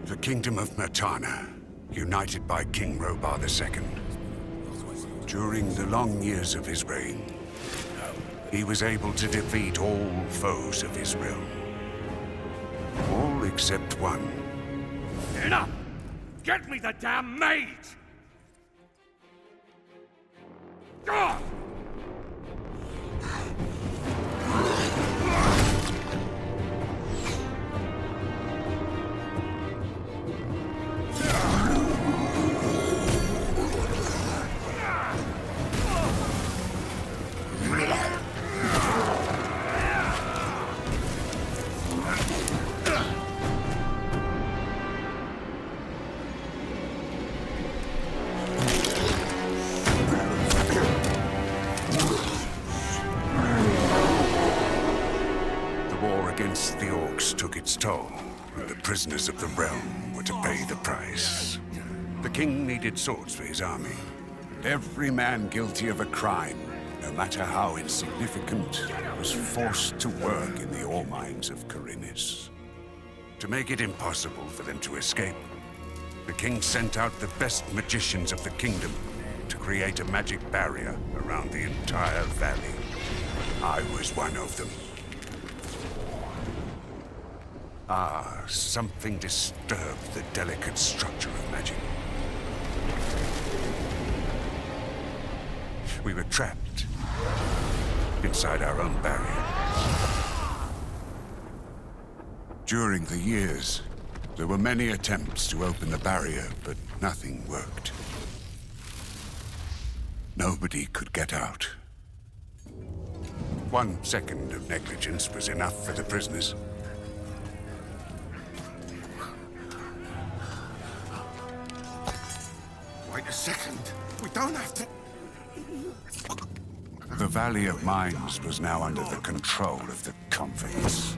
The Kingdom of Mertana, united by King Robar II. During the long years of his reign, he was able to defeat all foes of his realm. All except one. Enough! Get me the damn mage! God! Against the orcs took its toll, and the prisoners of the realm were to pay the price. The king needed swords for his army, and every man guilty of a crime, no matter how insignificant, was forced to work in the ore mines of Khorinis. To make it impossible for them to escape, the king sent out the best magicians of the kingdom to create a magic barrier around the entire valley. I was one of them. Something disturbed the delicate structure of magic. We were trapped inside our own barrier. During the years, there were many attempts to open the barrier, but nothing worked. Nobody could get out. 1 second of negligence was enough for the prisoners. Wait a second. We don't have to... The Valley of Mines was now under the control of the convicts.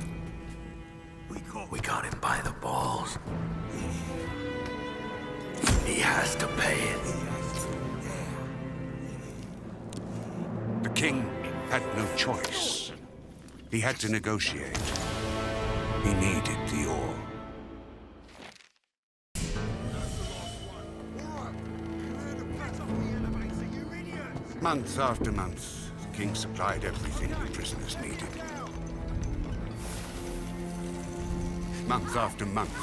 We got him by the balls. He has to pay it. The king had no choice. He had to negotiate. He needed the ore. Month after month, the king supplied everything the prisoners needed. Month after month,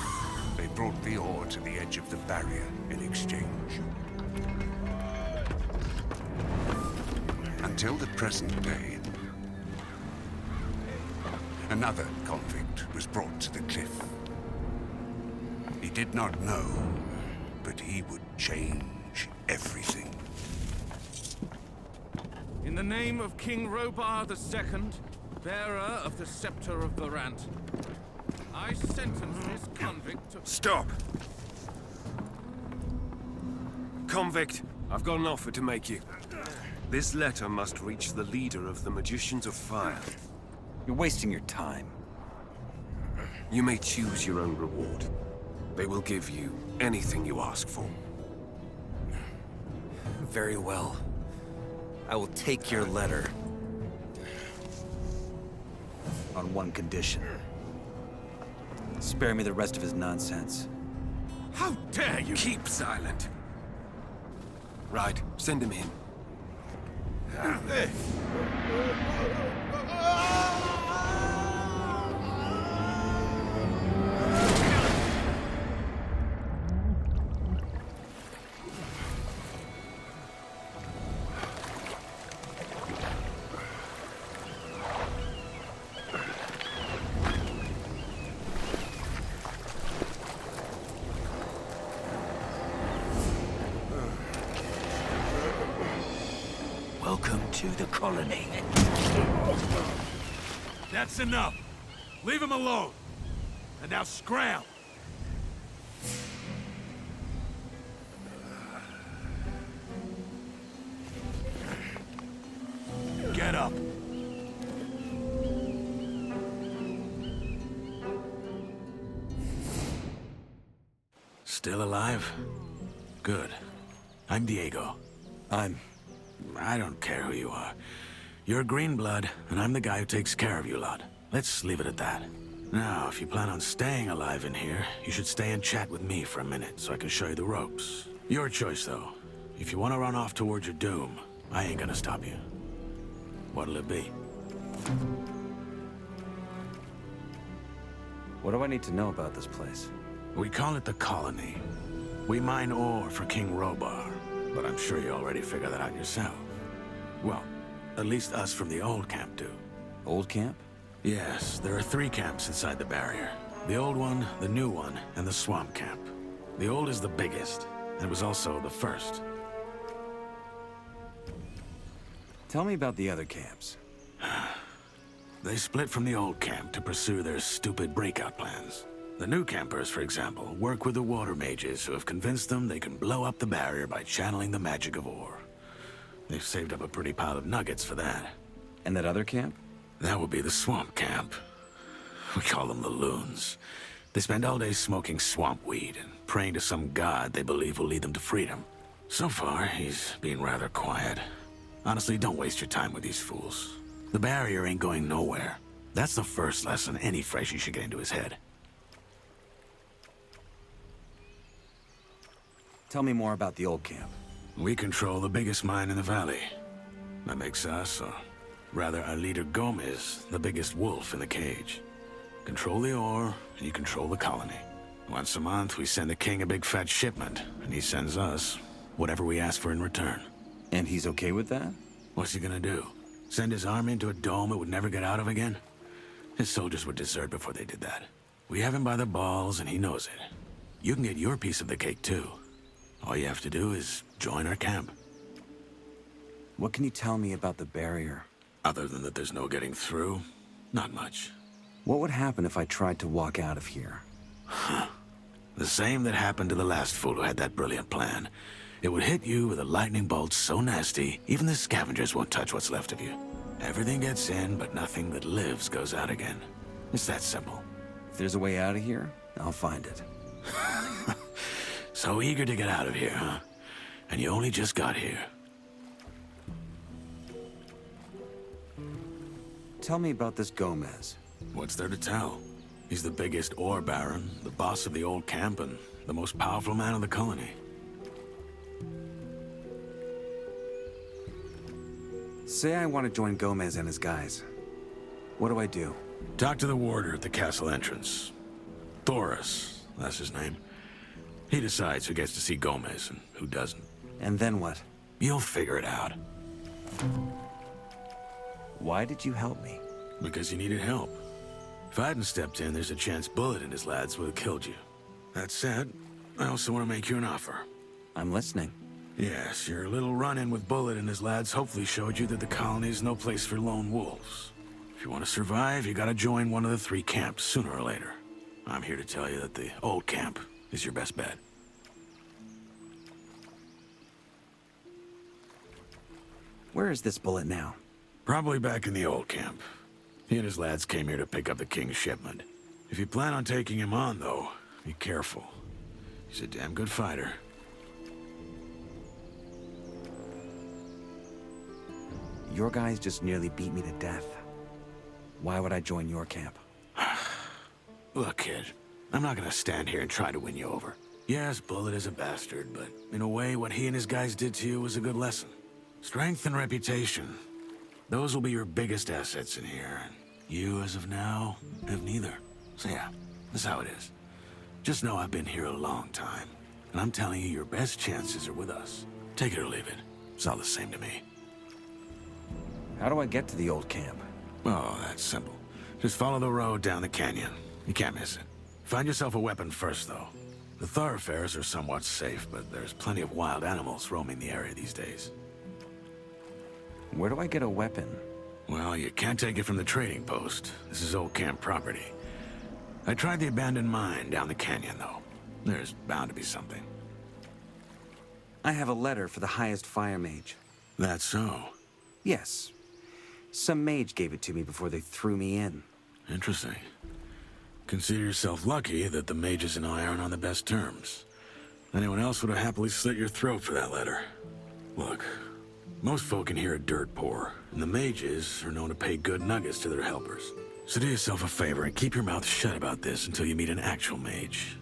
they brought the ore to the edge of the barrier in exchange. Until the present day, another convict was brought to the cliff. He did not know, but he would change everything. In the name of King Robar II, bearer of the Scepter of Varant, I sentence this convict to... Stop! Convict, I've got an offer to make you. This letter must reach the leader of the Magicians of Fire. You're wasting your time. You may choose your own reward. They will give you anything you ask for. Very well. I will take your letter. On one condition. Spare me the rest of his nonsense. How dare you! Keep silent. Right, send him in. Welcome to the colony. That's enough. Leave him alone. And now scram. Get up. Still alive? Good. I'm Diego. I don't care who you are. You're green blood, and I'm the guy who takes care of you lot. Let's leave it at that. Now, if you plan on staying alive in here, you should stay and chat with me for a minute so I can show you the ropes. Your choice, though. If you want to run off towards your doom, I ain't gonna stop you. What'll it be? What do I need to know about this place? We call it the Colony. We mine ore for King Robar, but I'm sure you already figured that out yourself. Well, at least us from the old camp do. Old camp? Yes, there are 3 camps inside the barrier. The old one, the new one, and the swamp camp. The old is the biggest, and it was also the first. Tell me about the other camps. They split from the old camp to pursue their stupid breakout plans. The new campers, for example, work with the water mages who have convinced them they can blow up the barrier by channeling the magic of ore. They've saved up a pretty pile of nuggets for that. And that other camp? That would be the swamp camp. We call them the loons. They spend all day smoking swamp weed and praying to some god they believe will lead them to freedom. So far, he's been rather quiet. Honestly, don't waste your time with these fools. The barrier ain't going nowhere. That's the first lesson any freshie should get into his head. Tell me more about the old camp. We control the biggest mine in the valley. That makes us, or rather our leader Gomez, the biggest wolf in the cage. Control the ore, and you control the colony. Once a month, we send the king a big fat shipment, and he sends us whatever we ask for in return. And he's okay with that? What's he gonna do? Send his army into a dome it would never get out of again? His soldiers would desert before they did that. We have him by the balls, and he knows it. You can get your piece of the cake, too. All you have to do is join our camp. What can you tell me about the barrier? Other than that there's no getting through, not much. What would happen if I tried to walk out of here? The same that happened to the last fool who had that brilliant plan. It would hit you with a lightning bolt so nasty, even the scavengers won't touch what's left of you. Everything gets in, but nothing that lives goes out again. It's that simple. If there's a way out of here, I'll find it. So eager to get out of here, huh? And you only just got here. Tell me about this Gomez. What's there to tell? He's the biggest ore baron, the boss of the old camp, and the most powerful man in the colony. Say I want to join Gomez and his guys. What do I do? Talk to the warder at the castle entrance. Thoris, that's his name. He decides who gets to see Gomez and who doesn't. And then what? You'll figure it out. Why did you help me? Because you needed help. If I hadn't stepped in, there's a chance Bullet and his lads would have killed you. That said, I also want to make you an offer. I'm listening. Yes, your little run-in with Bullet and his lads hopefully showed you that the colony is no place for lone wolves. If you want to survive, you gotta join one of the 3 camps sooner or later. I'm here to tell you that the old camp is your best bet. Where is this Bullet now? Probably back in the old camp. He and his lads came here to pick up the king's shipment. If you plan on taking him on, though, be careful. He's a damn good fighter. Your guys just nearly beat me to death. Why would I join your camp? Look, kid, I'm not gonna stand here and try to win you over. Yes, Bullet is a bastard, but in a way, what he and his guys did to you was a good lesson. Strength and reputation. Those will be your biggest assets in here, and you, as of now, have neither. So yeah, that's how it is. Just know I've been here a long time, and I'm telling you, your best chances are with us. Take it or leave it. It's all the same to me. How do I get to the old camp? Oh, that's simple. Just follow the road down the canyon. You can't miss it. Find yourself a weapon first, though. The thoroughfares are somewhat safe, but there's plenty of wild animals roaming the area these days. Where do I get a weapon? Well, you can't take it from the trading post. This is old camp property. I tried the abandoned mine down the canyon, though. There's bound to be something. I have a letter for the highest fire mage. That's so. Yes. Some mage gave it to me before they threw me in. Interesting. Consider yourself lucky that the mages and I aren't on the best terms. Anyone else would have happily slit your throat for that letter. Look, most folk in here are dirt poor, and the mages are known to pay good nuggets to their helpers. So do yourself a favor and keep your mouth shut about this until you meet an actual mage.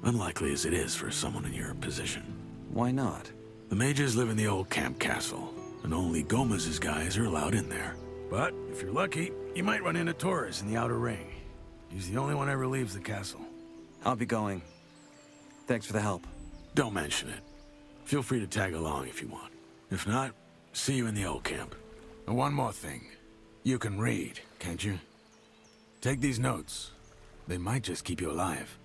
Unlikely as it is for someone in your position. Why not? The mages live in the old camp castle, and only Gomez's guys are allowed in there. But if you're lucky, you might run into Torres in the outer ring. He's the only one ever leaves the castle. I'll be going. Thanks for the help. Don't mention it. Feel free to tag along if you want. If not, see you in the old camp. And one more thing. You can read, can't you? Take these notes. They might just keep you alive.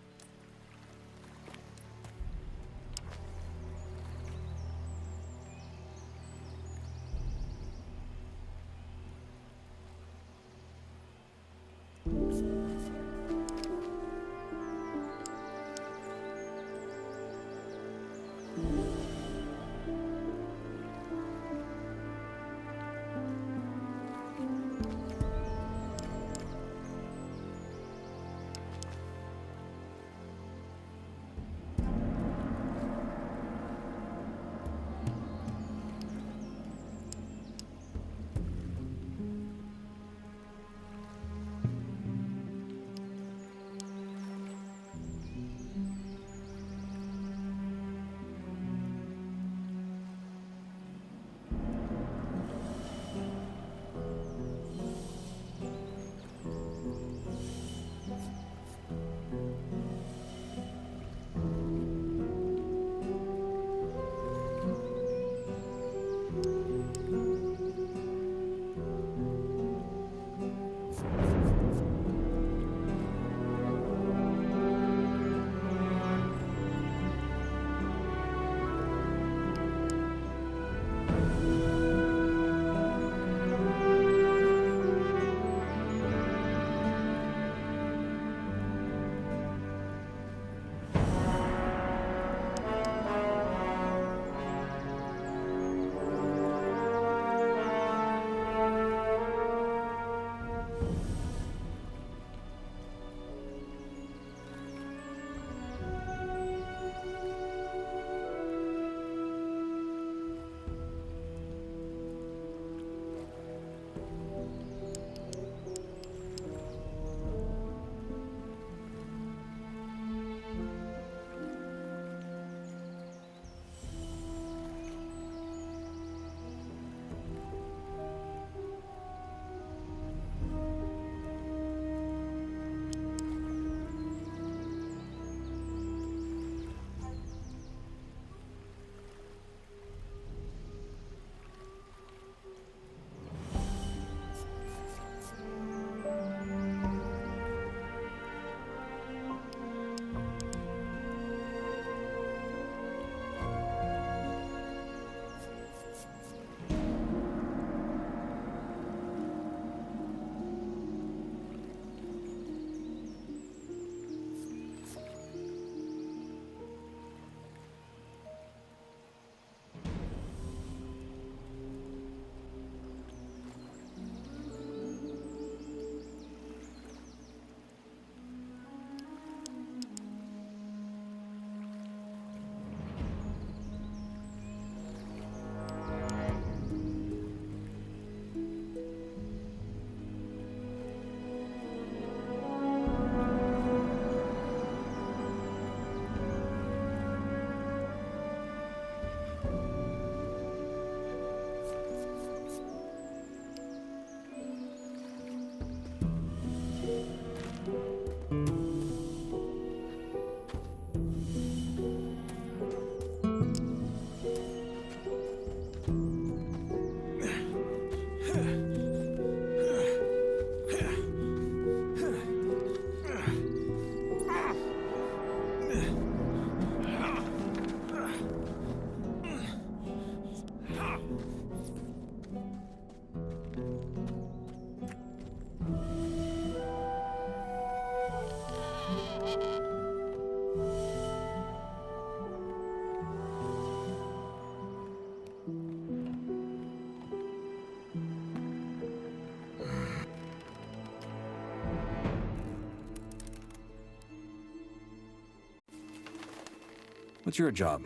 What's your job?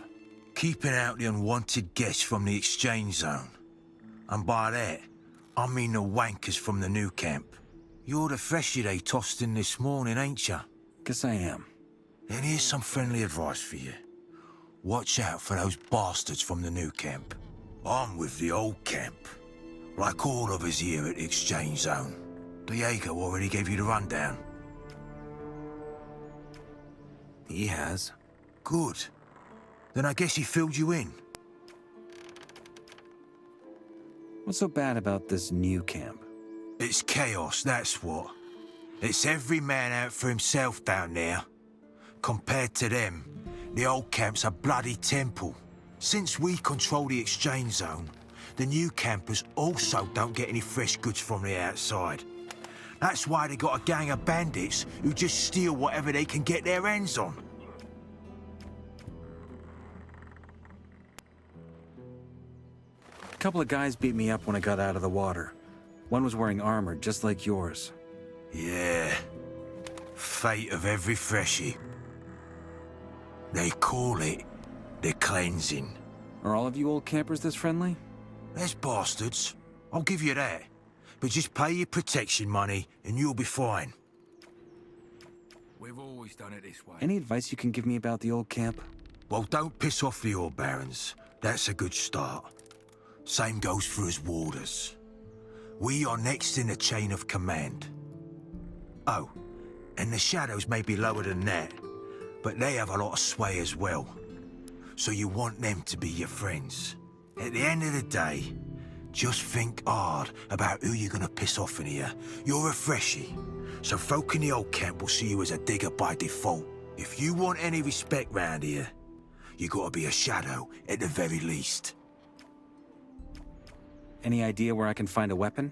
Keeping out the unwanted guests from the exchange zone. And by that, I mean the wankers from the new camp. You're the freshie they tossed in this morning, ain't ya? Guess I am. And here's some friendly advice for you. Watch out for those bastards from the new camp. I'm with the old camp. Like all of us here at the Exchange Zone. Diego already gave you the rundown. He has. Good. Then I guess he filled you in. What's so bad about this new camp? It's chaos, that's what. It's every man out for himself down there. Compared to them, the old camp's a bloody temple. Since we control the Exchange Zone, the new campers also don't get any fresh goods from the outside. That's why they got a gang of bandits who just steal whatever they can get their hands on. A couple of guys beat me up when I got out of the water. One was wearing armor, just like yours. Yeah. Fate of every freshie. They call it the cleansing. Are all of you old campers this friendly? There's bastards. I'll give you that. But just pay your protection money and you'll be fine. We've always done it this way. Any advice you can give me about the old camp? Well, don't piss off the old barons. That's a good start. Same goes for us warders. We are next in the chain of command. Oh, and the shadows may be lower than that, but they have a lot of sway as well. So you want them to be your friends. At the end of the day, just think hard about who you're gonna piss off in here. You're a freshie, so folk in the old camp will see you as a digger by default. If you want any respect round here, you gotta be a shadow at the very least. Any idea where I can find a weapon?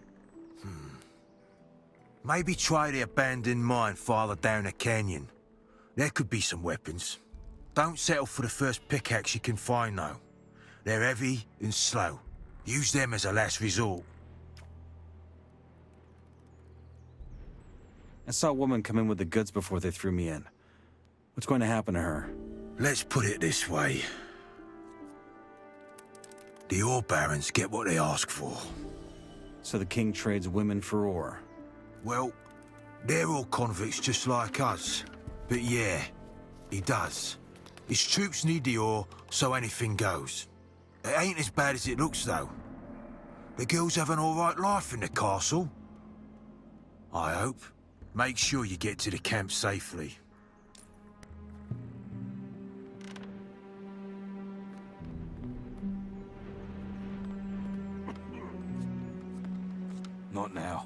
Maybe try the abandoned mine farther down the canyon. There could be some weapons. Don't settle for the first pickaxe you can find, though. They're heavy and slow. Use them as a last resort. I saw a woman come in with the goods before they threw me in. What's going to happen to her? Let's put it this way. The ore barons get what they ask for. So the king trades women for ore. Well, they're all convicts just like us. But yeah, he does. His troops need the ore, so anything goes. It ain't as bad as it looks, though. The girls have an alright life in the castle. I hope. Make sure you get to the camp safely. Not now.